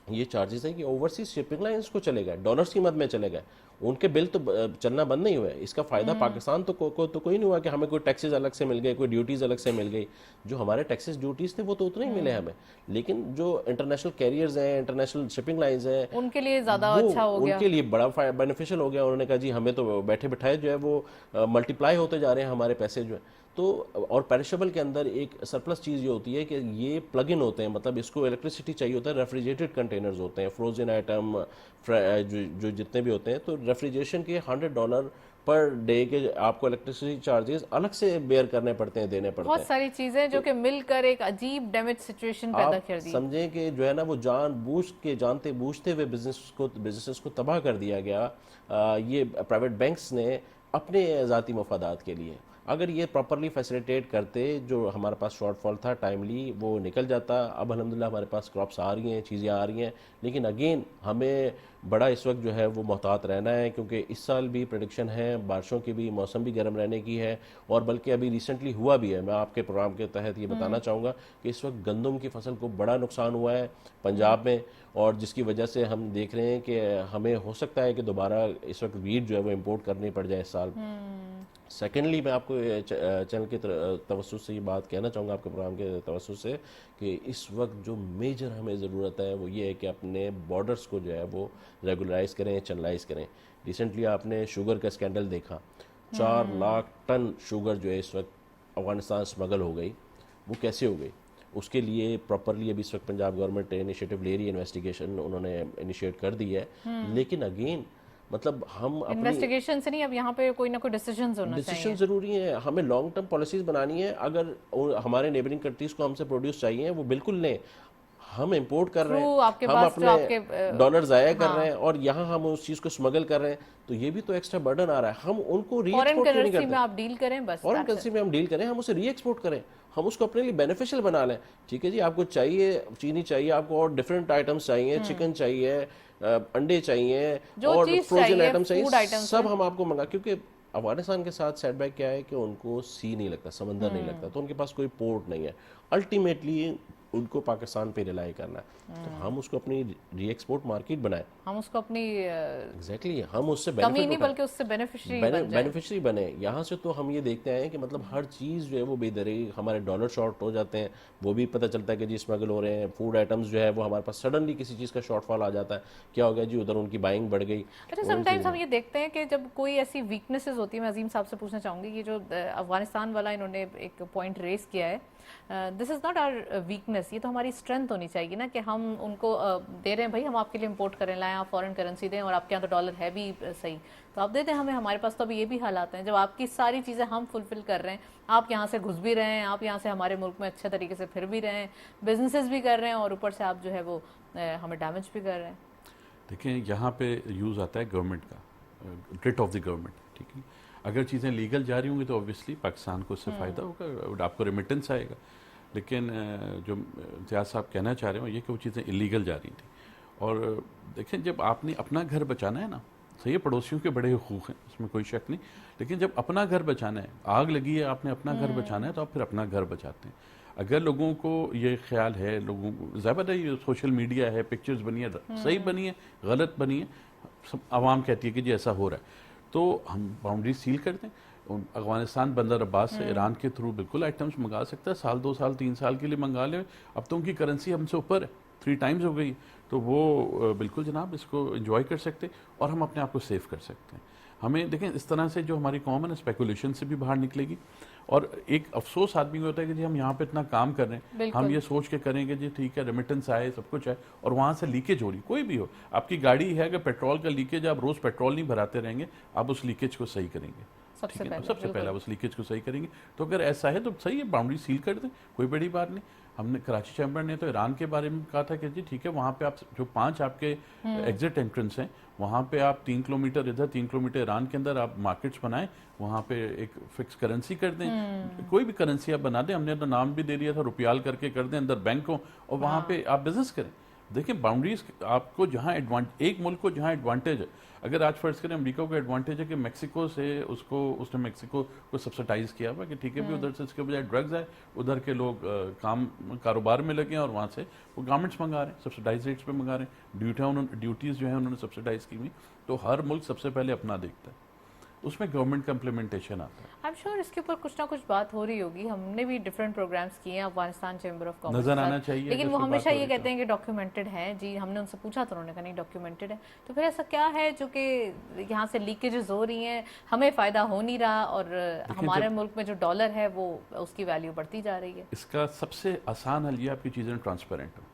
یہ چارجز ہیں کہ اوورسیز شپنگ لائنس کو چلے گئے، ڈالرز کی مد میں چلے گئے، ان کے بل تو چلنا بند نہیں ہوئے. اس کا فائدہ پاکستان تو کوئی نہیں ہوا کہ ہمیں کوئی ٹیکسز الگ سے مل گئے، کوئی ڈیوٹیز الگ سے مل گئی. جو ہمارے ٹیکسز ڈیوٹیز تھے وہ تو اتنے ہی ملے ہمیں، لیکن جو انٹرنیشنل کیریئرز ہیں، انٹرنیشنل شپنگ لائنز ہیں، ان کے لیے زیادہ اچھا ہو گیا، ان کے لیے بڑا بینیفیشل ہو گیا. انہوں نے کہا جی ہمیں تو بیٹھے بٹھائے جو ہے وہ ملٹیپلائی ہوتے جا رہے ہیں ہمارے پیسے جو ہیں. تو اور پیرشیبل کے اندر ایک سرپلس چیز یہ ہوتی ہے کہ یہ پلگ ان ہوتے ہیں، مطلب اس کو الیکٹریسٹی چاہیے ہوتا ہے، ریفریجریٹڈ کنٹینرز ہوتے ہیں، فروزن آئٹم جو جتنے بھی ہوتے ہیں، تو ریفریجریشن کے $100 پر ڈے کے آپ کو الیکٹریسٹی چارجز الگ سے بیئر کرنے پڑتے ہیں، دینے پڑتے ہیں. بہت ساری چیزیں جو کہ مل کر ایک عجیب ڈیمیج سچویشن پیدا کر دی. سمجھیں کہ جو ہے نا وہ جانتے بوجھتے ہوئے بزنس کو تباہ کر دیا گیا، یہ پرائیویٹ بینکس نے اپنے ذاتی مفادات کے لیے. اگر یہ پراپرلی فیسیلیٹیٹ کرتے، جو ہمارے پاس شارٹ فال تھا ٹائملی وہ نکل جاتا. اب الحمدللہ ہمارے پاس کراپس آ رہی ہیں، چیزیں آ رہی ہیں، لیکن اگین ہمیں بڑا اس وقت جو ہے وہ محتاط رہنا ہے، کیونکہ اس سال بھی پریڈکشن ہے بارشوں کی بھی، موسم بھی گرم رہنے کی ہے، اور بلکہ ابھی ریسنٹلی ہوا بھی ہے. میں آپ کے پروگرام کے تحت یہ بتانا چاہوں گا کہ اس وقت گندم کی فصل کو بڑا نقصان ہوا ہے پنجاب میں، اور جس کی وجہ سے ہم دیکھ رہے ہیں کہ ہمیں ہو سکتا ہے کہ دوبارہ اس وقت ویٹ جو ہے وہ امپورٹ کرنی پڑ جائے اس سال. سیکنڈلی میں آپ کو چینل کے توسط سے یہ بات کہنا چاہوں گا، آپ کے پروگرام کے توسط سے، کہ اس وقت جو میجر ہمیں ضرورت ہے وہ یہ ہے کہ اپنے بارڈرز کو جو ہے وہ ریگولرائز کریں، چینلائز کریں. ریسنٹلی آپ نے شوگر کا اسکینڈل دیکھا، 4 لاکھ ٹن شوگر جو ہے اس وقت افغانستان اسمگل ہو گئی. وہ کیسے ہو گئی؟ اس کے لیے پراپرلی ابھی اس وقت پنجاب گورنمنٹ انیشیٹو لے رہی ہے، انویسٹیگیشن انہوں نے انیشیٹ کر دی ہے. لیکن اگین مطلب ہم انویسٹیگیشن سے نہیں، اب یہاں پہ کوئی نہ کوئی ڈیسیژنز ہونا چاہیے. ڈیسیشن ضروری ہیں، ہمیں لانگ ٹرم پالیسیز بنانی ہے. اگر ہمارے نیبرنگ کنٹریز کو ہم سے پروڈیوس چاہیے وہ بالکل لیں. ہم امپورٹ کر رہے ہیں، ہم اپنے ڈالر ضائع کر رہے ہیں، اور یہاں ہم اس چیز کو اسمگل کر رہے ہیں، تو یہ بھی تو ایکسٹرا برڈن آ رہا ہے. ہم ان کو ری ایکسپورٹ نہیں کرتے، میں آپ ڈیل کریں، بس فورن کرنسی میں ہم ڈیل کریں، ہم اسے ری ایکسپورٹ کریں، ہم اس کو اپنے لیے بینیفیشل بنا لیں. ٹھیک ہے جی، آپ کو چاہیے چینی چاہیے، آپ کو اور ڈفرینٹ آئٹمس چاہیے، چکن چاہیے، انڈے چاہیے، اور فروزن آئٹم چاہیے، سب ہم آپ کو منگا. کیونکہ افغانستان کے ساتھ سیٹ بیک کیا ہے کہ ان کو سی نہیں لگتا، سمندر نہیں لگتا، تو ان کے پاس کوئی پورٹ نہیں ہے. الٹیمیٹلی ان کو پاکستان پہ ریلائی کرنا ہے، تو ہم اس کو اپنی ری ایکسپورٹ مارکیٹ بنائیں، ہم اس کو اپنی ایگزیکٹلی ہم اس سے کمی نہیں بلکہ اس سے بینیفیشری بنے. یہاں سے تو ہم یہ دیکھتے ہیں کہ مطلب ہر چیز جو ہے وہ بے دریغ، ہمارے ڈالر شارٹ ہو جاتے ہیں، وہ بھی پتہ چلتا ہے کہ جی اسمگل ہو رہے ہیں. فوڈ آئٹمز جو ہے وہ ہمارے پاس سڈنلی کسی چیز کا شارٹ فال آ جاتا ہے، کیا ہو گیا جی ادھر ان کی بائنگ بڑھ گئی. اچھا، سم ٹائمز ہم یہ دیکھتے ہیں کہ جب کوئی ایسی ویکنیسز ہوتی ہیں، میں عظیم صاحب سے پوچھنا چاہوں گی، یہ جو افغانستان والا انہوں نے ایک پوائنٹ ریز کیا ہے، دس از ناٹ آر ویکنیس، یہ تو ہماری اسٹرینتھ ہونی چاہیے نا، کہ ہم ان کو دے رہے ہیں بھائی ہم آپ کے لیے امپورٹ کریں، لائیں، آپ فورن کرنسی دیں، اور آپ کے یہاں تو ڈالر ہے بھی صحیح، تو آپ دے دیں ہمیں. ہمارے پاس تو ابھی یہ بھی حالات ہیں جب آپ کی ساری چیزیں ہم فلفل کر رہے ہیں، آپ یہاں سے گھس بھی رہے ہیں، آپ یہاں سے ہمارے ملک میں اچھے طریقے سے پھر بھی رہے ہیں، بزنسز بھی کر رہے ہیں، اور اوپر سے آپ جو ہے وہ ہمیں ڈیمیج بھی کر رہے ہیں. دیکھیں یہاں پہ یوز آتا ہے گورنمنٹ کا، ریٹ آف دی گورنمنٹ. ٹھیک ہے، اگر چیزیں لیگل جا رہی ہوں گی تو اوبیسلی پاکستان کو اس سے فائدہ ہوگا، آپ کو ریمیٹنس آئے گا. لیکن جو امتیاز صاحب کہنا چاہ رہے ہیں یہ کہ وہ چیزیں الیگل جا رہی تھیں. اور دیکھیں جب آپ نے اپنا گھر بچانا ہے نا، صحیح ہے، پڑوسیوں کے بڑے حقوق ہیں، اس میں کوئی شک نہیں، لیکن جب اپنا گھر بچانا ہے، آگ لگی ہے آپ نے اپنا گھر بچانا ہے تو آپ پھر اپنا گھر بچاتے ہیں۔ اگر لوگوں کو یہ خیال ہے، لوگوں کو ظاہر ہے یہ سوشل میڈیا ہے، پکچرز بنی ہے، صحیح بنی ہے غلط بنی ہے، سب عوام کہتی ہے کہ جی ایسا ہو رہا ہے، تو ہم باؤنڈری سیل کر دیں۔ افغانستان بندر عباس سے ایران کے تھرو بالکل آئٹمس منگا سکتا ہے، سال 2 سال 3 سال کے لیے منگا لے، اب تو ان کی کرنسی ہم سے اوپر ہے، 3 ٹائمز ہو گئی، تو وہ بالکل جناب اس کو انجوائے کر سکتے اور ہم اپنے آپ کو سیف کر سکتے ہیں۔ ہمیں دیکھیں اس طرح سے جو ہماری قوم ہے نا اسپیکولیشن سے بھی باہر نکلے گی، اور ایک افسوس آدمی کو ہوتا ہے کہ جی ہم یہاں پہ اتنا کام کر رہے ہیں، بالکل۔ ہم یہ سوچ کے کریں گے جی ٹھیک ہے ریمیٹنس آئے سب کچھ ہے، اور وہاں سے لیکیج ہو رہی، کوئی بھی ہو، آپ کی گاڑی ہے اگر پیٹرول کا لیکیج، آپ روز پیٹرول نہیں بھراتے رہیں گے، آپ اس لیکیج کو صحیح کریں گے، سب سے ٹھیک ہے نا؟ پہلے سب سے پہلے اس لیکیج کو صحیح کریں گے، تو اگر ایسا ہے تو صحیح ہے باؤنڈری سیل کر دیں، کوئی بڑی بات نہیں۔ ہم نے کراچی چیمبر نے تو ایران کے بارے میں کہا تھا کہ جی ٹھیک ہے وہاں پہ آپ جو 5 آپ کے ایگزٹ انٹرنس ہیں، وہاں پہ آپ 3 کلومیٹر ادھر 3 کلومیٹر ایران کے اندر آپ مارکیٹس بنائیں، وہاں پہ ایک فکس کرنسی کر دیں، کوئی بھی کرنسی آپ بنا دیں، ہم نے تو نام بھی دے دیا تھا روپیال کر کے کر دیں اندر بینک ہو، اور وہاں پہ آپ بزنس کریں۔ دیکھیں باؤنڈریز آپ کو جہاں ایک ملک کو جہاں ایڈوانٹیج ہے، اگر آج فرض کریں امریکہ کو ایڈوانٹیج ہے کہ میکسیکو سے اس نے میکسیکو کو سبسڈائز کیا ہوا کہ ٹھیک ہے بھی ادھر سے اس کے بجائے ڈرگز آئے، ادھر کے لوگ کاروبار میں لگے ہیں اور وہاں سے وہ گارمنٹس منگا رہے ہیں، سبسڈائز ریٹس پہ منگا رہے ہیں، ڈیوٹیز جو ہیں انہوں نے سبسڈائز کی ہوئی، تو ہر ملک سب سے پہلے اپنا دیکھتا ہے، اس میں گورنمنٹ کا امپلیمنٹیشن آتا ہے۔ آئی ایم شیور اس کے اوپر کچھ نہ کچھ بات ہو رہی ہوگی، ہم نے بھی ڈفرینٹ پروگرامس کیے ہیں افغانستان چیمبر آف کامرس نظر کے آنا ساتھ، چاہیے لیکن اگر وہ کوئی بات ہمیشہ ہو یہ رہی کہتے ہیں کہ ڈاکیومنٹڈ ہے، جی ہم نے ان سے پوچھا تو انہوں نے کہا نہیں ڈاکیومنٹڈ ہے، تو پھر ایسا کیا ہے جو کہ یہاں سے لیکیجز ہو رہی ہیں، ہمیں فائدہ ہو نہیں رہا، اور ہمارے ملک میں جو ڈالر ہے وہ اس کی ویلیو بڑھتی جا رہی ہے؟ اس کا سب سے آسان حل یہ آپ کی چیزیں ٹرانسپیرنٹ ہو،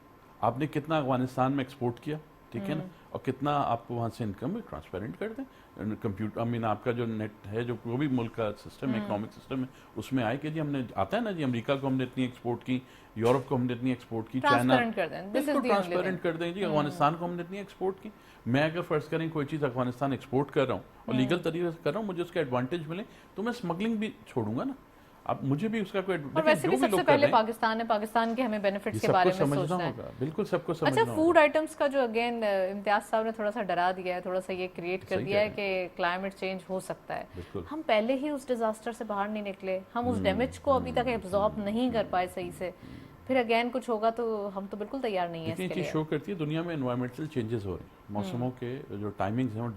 آپ نے کتنا افغانستان میں ایکسپورٹ کیا، ٹھیک ہے نا، اور کتنا آپ کو وہاں سے انکم ہے، ٹرانسپیرنٹ کر دیں، کمپیوٹر آپ کا جو نیٹ ہے جو کوئی بھی ملک کا سسٹم ہے، اکنامک سسٹم ہے، اس میں آئے کہ جی ہم نے آتا ہے نا جی امریکہ کو ہم نے اتنی ایکسپورٹ کی، یورپ کو ہم نے اتنی ایکسپورٹ کی، چائنا، ٹرانسپیرنٹ کر دیں، دس از بالکل دی اونلی ٹرانسپیرنٹ کر دیں جی افغانستان کو ہم نے اتنی ایکسپورٹ کی، میں اگر فرض کریں کوئی چیز افغانستان ایکسپورٹ کر رہا ہوں اور لیگل طریقے سے کر رہا ہوں، مجھے اس کا ایڈوانٹیج ملے تو میں اسمگلنگ بھی چھوڑوں گا نا، اب مجھے بھی اس کا کوئی اور ویسے بھی سب سے پہلے پاکستان ہے، پاکستان کے ہمیں بینیفٹس کے بارے میں سوچنا ہے۔ ہوگا، بالکل سب کو سمجھنا اچھا ہوگا۔ فوڈ آئٹمس کا جو اگین امتیاز صاحب نے تھوڑا سا ڈرا دیا ہے، تھوڑا سا یہ کریٹ کر دیا ہے کہ کلائمیٹ چینج ہو سکتا ہے، بالکل ہم پہلے ہی اس ڈیزاسٹر سے باہر نہیں نکلے، ہم اس ڈیمیج کو ابھی تک ایبزارب نہیں کر پائے صحیح سے، پھر اگین کچھ ہوگا تو ہم تو بالکل تیار نہیں ہیں اس لیکن کے یہ چیز لیے۔ شو کرتی ہے دنیا میں انوائرمنٹل چینجز ہو رہے ہیں، موسموں کے جو ٹائمنگز ہیں وہ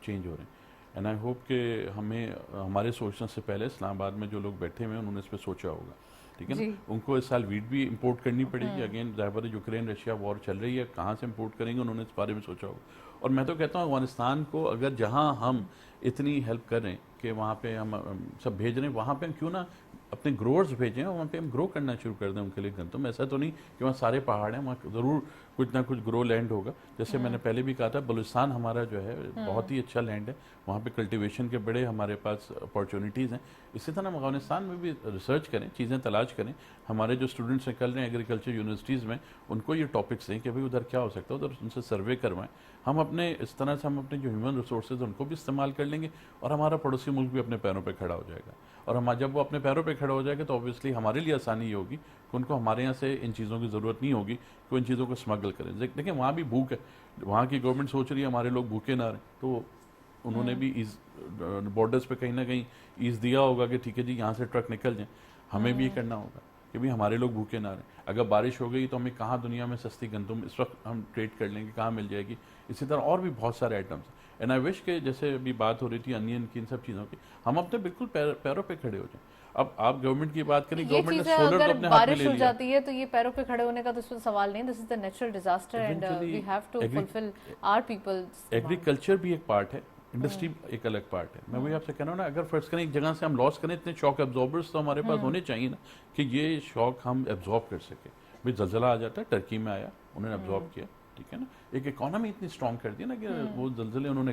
چینج ہو رہے ہیں، اینڈ آئی ہوپ کہ ہمیں ہمارے سوچنے سے پہلے اسلام آباد میں جو لوگ بیٹھے ہوئے ہیں انہوں نے اس پہ سوچا ہوگا، ٹھیک ہے نا، ان کو اس سال ویٹ بھی امپورٹ کرنی پڑے گی، اگین ظاہر ہے یوکرین رشیا وار چل رہی ہے، کہاں سے امپورٹ کریں گے انہوں نے اس بارے میں سوچا ہوگا، اور میں تو کہتا ہوں افغانستان کو اگر جہاں ہم اتنی ہیلپ کر رہے ہیں کہ وہاں پہ ہم سب بھیج رہے ہیں، وہاں پہ ہم کیوں نہ اپنے گروورز بھیجیں اور وہاں پہ ہم گرو کرنا شروع کر دیں ان کے لیے گندم، ایسا تو نہیں کہ وہاں سارے پہاڑ ہیں، وہاں ضرور کچھ نہ کچھ گرو لینڈ ہوگا، جیسے میں نے پہلے بھی کہا تھا بلوچستان ہمارا جو ہے بہت ہی اچھا لینڈ ہے، وہاں پہ کلٹیویشن کے بڑے ہمارے پاس اپارچونیٹیز ہیں، اسی طرح ہم افغانستان میں بھی ریسرچ کریں، چیزیں تلاش کریں، ہمارے جو اسٹوڈنٹس نکل رہے ہیں ایگریکلچر یونیورسٹیز میں ان کو یہ ٹاپکس دیں کہ بھائی ادھر کیا ہو سکتا ہے، ادھر ان سے سروے کروائیں، ہم اپنے اس طرح سے ہم اپنے جو ہیومن ریسورسز ان کو بھی استعمال کر لیں گے، اور ہمارا پڑوسی ملک بھی اپنے پیروں پہ کھڑا ہو جائے گا، اور ہم جب وہ اپنے پیروں پہ کھڑا ہو جائے گا تو اوبیسلی ہمارے لیے آسانی یہ ہوگی کہ ان کو ہمارے یہاں سے ان چیزوں کی ضرورت نہیں ہوگی کہ ان چیزوں کو اسمگل کریں، دیکھیں وہاں بھی بھوک ہے، وہاں کی گورنمنٹ سوچ رہی ہے ہمارے لوگ بھوکے نہ رہیں، تو انہوں نے بھی بارڈرز پہ کہیں نہ کہیں ایز دیا ہوگا کہ ٹھیک ہے جی یہاں سے ٹرک نکل جائیں، ہمیں بھی یہ کرنا ہوگا کہ بھی ہمارے لوگ بھوکے نہ رہیں، اگر بارش ہو گئی تو ہمیں کہاں دنیا میں سستی گندم اس وقت ہم ٹریڈ کر لیں گے، کہاں مل جائے گی، اسی طرح اور بھی بہت سارے آئٹمس، اینڈ آئی وش کہ جیسے ابھی بات ہو رہی تھی انین کی، ان سب چیزوں کی، ہم اپنے بالکل پیروں پہ کھڑے ہو جائیں۔ اب آپ گورنمنٹ کی بات کریں، یہ گورنمنٹ نے چیزیں سولر اگر تو اپنے ہاتھ میں بارش لے ہو لیا، جاتی ہے تو یہ پیروں پہ کھڑے ہونے کا تو اس میں سوال نہیں، this is the natural disaster and we have to fulfil our people. Agriculture بھی ایک پارٹ ہے، انڈسٹری ایک الگ پارٹ ہے، میں وہی آپ سے کہہ رہا ہوں نا، اگر فرض کریں ایک جگہ سے ہم لاس کریں، اتنے شاک ایبزاربرس تو ہمارے پاس ہونے چاہیے نا کہ یہ شاک ہم ایبزارب کر سکیں، بھائی زلزلہ آ جاتا ہے، ٹرکی میں آیا انہوں نے ایبزارب کیا، ٹھیک ہے نا، ایک اکانومی اتنی اسٹرانگ کر دی نا کہ وہ زلزلے انہوں نے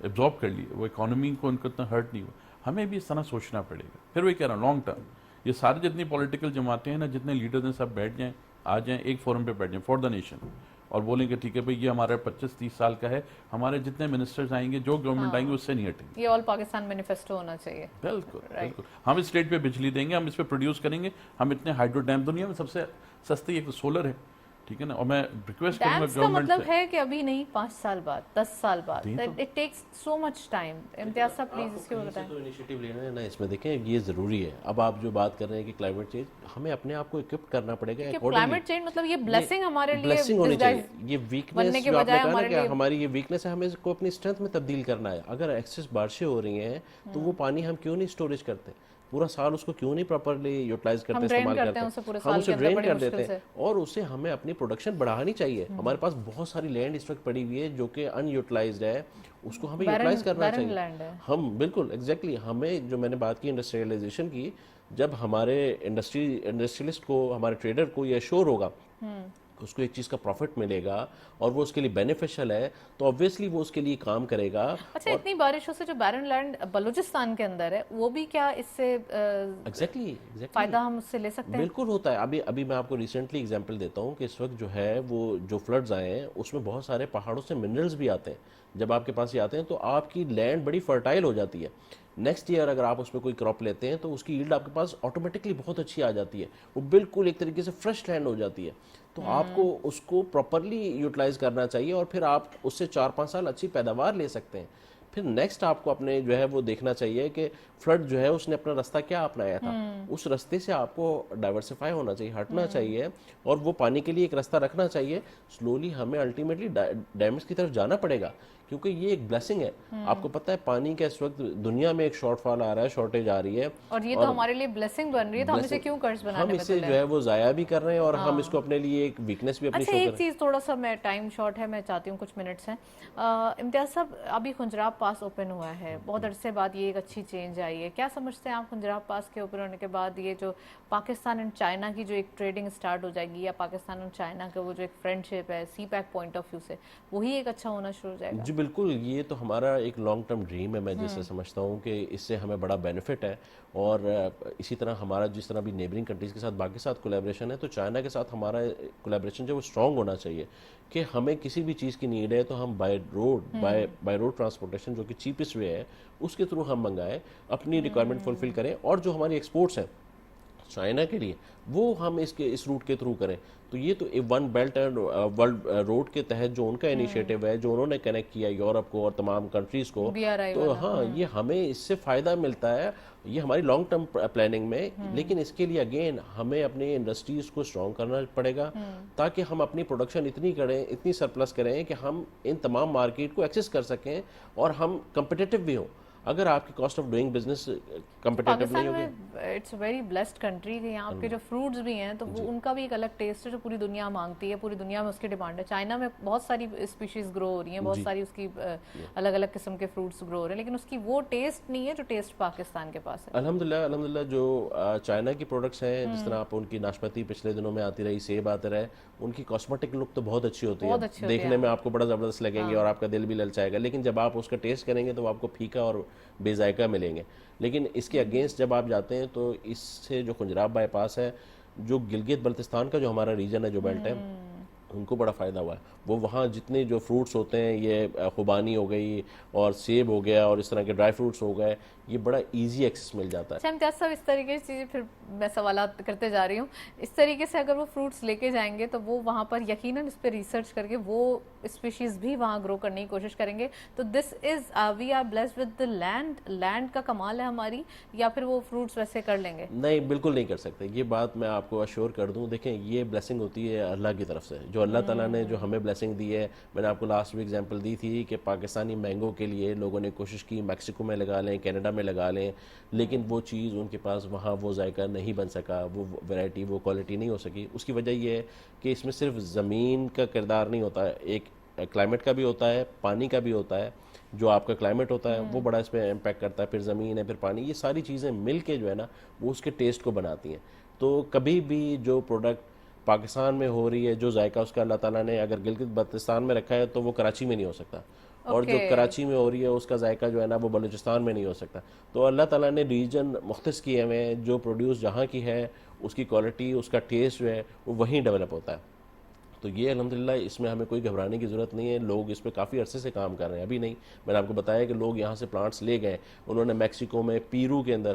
ایبزارب کر لیے، وہ اکانومی کو ان کو اتنا ہرٹ نہیں ہوا، ہمیں بھی اس طرح سوچنا پڑے گا، پھر وہی کہہ رہا ہوں لانگ ٹرم، یہ ساری جتنی پولیٹیکل جماعتیں ہیں نا، جتنے لیڈرز ہیں سب بیٹھ جائیں، آ جائیں ایک فورم پہ بیٹھ جائیں فار دا نیشن، اور بولیں کہ ٹھیک ہے بھائی یہ ہمارا 25-30 سال کا ہے، ہمارے جتنے منسٹرز آئیں گے جو گورنمنٹ آئیں گے اس سے نہیں ہٹیں گے، یہ آل پاکستان مینیفیسٹو ہونا چاہیے۔ بالکل بالکل، ہم اس ریٹ پہ بجلی دیں گے، ہم اس پہ پروڈیوس کریں گے، ہم اتنے ہائیڈرو ڈیم، دنیا میں سب سے سستی ایک سولر ہے، ٹھیک ہے نا. اور میں ریکویسٹ کروں گا ڈیمس کا گورنمنٹ مطلب سے, ہے کہ ابھی نہیں 5 سال بعد 10 سال بعد, نہیں تو- it takes so much time. امتیاز صاحب پلیز اس کے اوپر بتائیں. تو انیشیٹو لینا ہے نا, اس میں دیکھیں یہ ضروری ہے. اب آپ جو بات کر رہے ہیں کہ کلائمیٹ چینج, ہمیں اپنے آپ کو اکوپ کرنا پڑے گا کہ کلائمیٹ چینج مطلب یہ بلیسنگ ہمارے لیے بلیسنگ ہونی چاہیے. disguise یہ بننے ویکنیس کے جو آپ نے بجائے کہا نا ہمارے کہ لیے ہماری یہ ویکنیس ہے, ہمیں اس کو اپنی اسٹرینتھ میں تبدیل کرنا ہے. اگر ایکسیس بارشیں ہو رہی ہیں تو وہ پانی ہم کیوں نہیں اسٹوریج کرتے, پورا سال اس کو کیوں نہیں پراپرلی یوٹیلائز کرتے, drain استعمال کرتے کرتے ہیں اسے پورے ہم سال اسے کے اندر ڈرین بڑی کر مشکل دیتے سے. ہیں, اور اسے ہمیں اپنی پروڈکشن بڑھانی چاہیے. ہمارے پاس بہت ساری لینڈ اس وقت پڑی ہوئی ہے جو کہ ان یوٹیلائزڈ ہے, اس کو ہمیں یوٹیلائز کرنا barren چاہیے. land ہے. ہم بالکل ایگزیکٹلی, ہمیں جو میں نے بات کی انڈسٹریلائزیشن کی, جب ہمارے انڈسٹریلسٹ کو, ہمارے ٹریڈر کو یہ شور ہوگا اس کو ایک چیز کا پروفٹ ملے گا اور وہ اس کے لیے بینیفیشل ہے, تو obviously وہ اس کے لیے کام کرے گا. اچھا, اتنی بارشوں سے جو بیرن لینڈ بلوچستان کے اندر ہے وہ بھی کیا اس سے ایگزیکٹلی فائدہ ہم اس سے لے سکتے ہیں؟ بالکل ہوتا ہے. ابھی میں آپ کو ریسنٹلی اگزامپل دیتا ہوں کہ اس وقت جو ہے وہ جو فلڈز آئے ہیں اس میں بہت سارے پہاڑوں سے منرلز بھی آتے ہیں. جب آپ کے پاس یہ آتے ہیں تو آپ کی لینڈ بڑی فرٹائل ہو جاتی ہے. نیکسٹ ایئر اگر آپ اس میں کوئی کراپ لیتے ہیں تو اس کی ییلڈ آپ کے پاس آٹومیٹکلی بہت اچھی آ جاتی ہے, وہ بالکل ایک طریقے سے فریش لینڈ ہو جاتی ہے. تو آپ کو اس کو پراپرلی یوٹیلائز کرنا چاہیے اور پھر آپ اس سے 4-5 سال اچھی پیداوار لے سکتے ہیں. پھر نیکسٹ آپ کو اپنے جو ہے وہ دیکھنا چاہیے کہ فلڈ جو ہے اس نے اپنا رستہ کیا اپنایا تھا, اس رستے سے آپ کو ڈائیورسیفائی ہونا چاہیے, ہٹنا چاہیے, اور وہ پانی کے لیے ایک رستہ رکھنا چاہیے. سلولی ہمیں الٹیمیٹلی ڈیمز کی طرف جانا پڑے گا کیونکہ یہ ایک بلیسنگ ہے. آپ کو پتہ ہے پانی کا اس وقت دنیا میں ایک شارٹ فال آ رہا ہے, شارٹیج آ رہی ہے, اور یہ تو ہمارے لیے بلیسنگ بن رہی ہے, تو ہم اسے کیوں قرض ہم بنانے میں اسے جو ہے وہ ضائع بھی کر رہے ہیں اور ہم اس کو اپنے لیے ایک ویکنیس بھی اپنی اچھا شو ایک کریں. چیز تھوڑا سا, میں ٹائم شارٹ ہے, میں چاہتی ہوں کچھ منٹس ہیں. امتیاز صاحب, ابھی خنجراب پاس اوپن ہوا ہے, بہت عرصے بعد یہ ایک اچھی چینج آئی ہے. کیا سمجھتے ہیں آپ خنجراب پاس کے اوپن ہونے کے بعد یہ جو پاکستان اینڈ چائنا کی جو ایک ٹریڈنگ اسٹارٹ ہو جائے گی, یا پاکستان اور چائنا کا وہ جو ایک فرینڈ شپ ہے سی پیک پوائنٹ آف ویو سے, وہی ایک اچھا ہونا شروع ہو جائے گا؟ جی بالکل, یہ تو ہمارا ایک لانگ ٹرم ڈریم ہے. میں جیسے سمجھتا ہوں کہ اس سے ہمیں بڑا بینیفٹ ہے, اور اسی طرح ہمارا جس طرح بھی نیبرنگ کنٹریز کے ساتھ باقی ساتھ کولیبریشن ہے, تو چائنا کے ساتھ ہمارا کولیبریشن جو وہ اسٹرانگ ہونا چاہیے کہ ہمیں کسی بھی چیز کی نیڈ ہے تو ہم بائی روڈ ٹرانسپورٹیشن جو کہ چیپسٹ وے ہے اس کے تھرو ہم منگائیں, اپنی ریکوائرمنٹ فلفل کریں, اور جو ہماری ایکسپورٹس ہیں چائنا کے لیے وہ ہم اس روٹ کے تھرو کریں. تو یہ تو one belt and world road کے تحت جو ان کا انیشیٹو ہے, جو انہوں نے کنیکٹ کیا یورپ کو اور تمام کنٹریز کو, تو ہاں یہ ہمیں اس سے فائدہ ملتا ہے. یہ ہماری لانگ ٹرم پلاننگ میں, لیکن اس کے لیے اگین ہمیں اپنی انڈسٹریز کو اسٹرانگ کرنا پڑے گا تاکہ ہم اپنی پروڈکشن اتنی کریں, اتنی سرپلس کریں کہ ہم ان تمام مارکیٹ کو ایکسیس کر سکیں اور ہم کمپٹیٹیو بھی ہوں. اگر آپ کی cost of doing business competitive نہیں ہوگی. It's a very blessed country کہ یہاں کے جو فروٹس بھی ہیں تو وہ ان کا بھی ایک الگ ٹیسٹ ہے جو پوری دنیا مانگتی ہے, پوری دنیا میں اس کی ڈیمانڈ ہے. چائنا میں بہت ساری اسپیشیز گرو ہو رہی ہیں, بہت ساری اس کی الگ الگ قسم کے فروٹس گرو ہو رہے ہیں, لیکن اس کی وہ ٹیسٹ نہیں ہے جو ٹیسٹ پاکستان کے پاس ہے. الحمدللہ جو چائنا کی پروڈکٹس ہیں, جس طرح آپ ان کی ناشپاتی پچھلے دنوں میں آتی رہی, سیب آتے رہے, ان کی کاسمیٹک لک تو بہت اچھی ہوتی ہے, دیکھنے میں آپ کو بڑا زبردست لگیں گے اور آپ کا دل بھی للچائے گا, لیکن جب آپ اس کا ٹیسٹ کریں گے تو وہ آپ کو پھیکا اور بے ذائقہ ملیں گے. لیکن اس کے اگینسٹ جب آپ جاتے ہیں تو اس سے جو خنجراب بائی پاس ہے, جو گلگت بلتستان کا جو ہمارا ریجن ہے, جو بیلٹ ہے, ان کو بڑا فائدہ ہوا ہے. وہ وہاں جتنے جو فروٹس ہوتے ہیں, یہ خوبانی ہو گئی اور سیب ہو گیا اور اس طرح کے ڈرائی فروٹس ہو گئے, یہ بڑا ایزی ایکسیس مل جاتا ہے. امتیاز صاحب, اس طریقے سے پھر میں سوالات کرتے جا رہی ہوں, اس طریقے سے اگر وہ فروٹس لے کے جائیں گے تو وہ وہاں پر یقیناً اس پہ ریسرچ کر کے وہ اسپیشیز بھی وہاں گرو کرنے کی کوشش کریں گے. تو this is we are blessed with the land کا کمال ہے ہماری, یا پھر وہ فروٹس ویسے کر لیں گے؟ نہیں, بالکل نہیں کر سکتے. یہ بات میں آپ کو اشور کر دوں, دیکھیں یہ بلیسنگ ہوتی ہے اللہ کی طرف سے, جو اللہ تعالیٰ نے جو ہمیں بلیسنگ دی ہے. میں نے آپ کو لاسٹ بھی ایگزامپل دی تھی کہ پاکستانی مینگو کے لیے لوگوں نے کوشش کی میکسیکو میں لگا لیں, کینیڈا میں لگا لیں, لیکن وہ چیز ان کے پاس وہاں وہ ذائقہ نہیں بن سکا, وہ ویرائٹی, وہ کوالٹی نہیں ہو سکی. اس کی وجہ یہ ہے کہ اس میں صرف زمین کا کردار نہیں ہوتا ہے, ایک کلائمیٹ کا بھی ہوتا ہے, پانی کا بھی ہوتا ہے. جو آپ کا کلائمیٹ ہوتا ہے وہ بڑا اس پہ امپیکٹ کرتا ہے, پھر زمین ہے, پھر پانی, یہ ساری چیزیں مل کے جو ہے نا وہ اس کے ٹیسٹ کو بناتی ہیں. تو کبھی بھی جو پروڈکٹ پاکستان میں ہو رہی ہے, جو ذائقہ اس کا اللہ تعالیٰ نے اگر گلگت بلتستان میں رکھا ہے تو وہ کراچی میں نہیں ہو سکتا, اور جو کراچی میں ہو رہی ہے اس کا ذائقہ جو ہے نا وہ بلوچستان میں نہیں ہو سکتا. تو اللہ تعالیٰ نے ریجن مختص کیے ہوئے, جو پروڈیوس جہاں کی ہے اس کی کوالٹی, اس کا ٹیسٹ جو ہے وہ وہیں ڈیولپ ہوتا ہے. تو یہ الحمدللہ اس میں ہمیں کوئی گھبرانے کی ضرورت نہیں ہے. لوگ اس پہ کافی عرصے سے کام کر رہے ہیں, ابھی نہیں. میں نے آپ کو بتایا کہ لوگ یہاں سے پلانٹس لے گئے, انہوں نے میکسیکو میں, پیرو کے اندر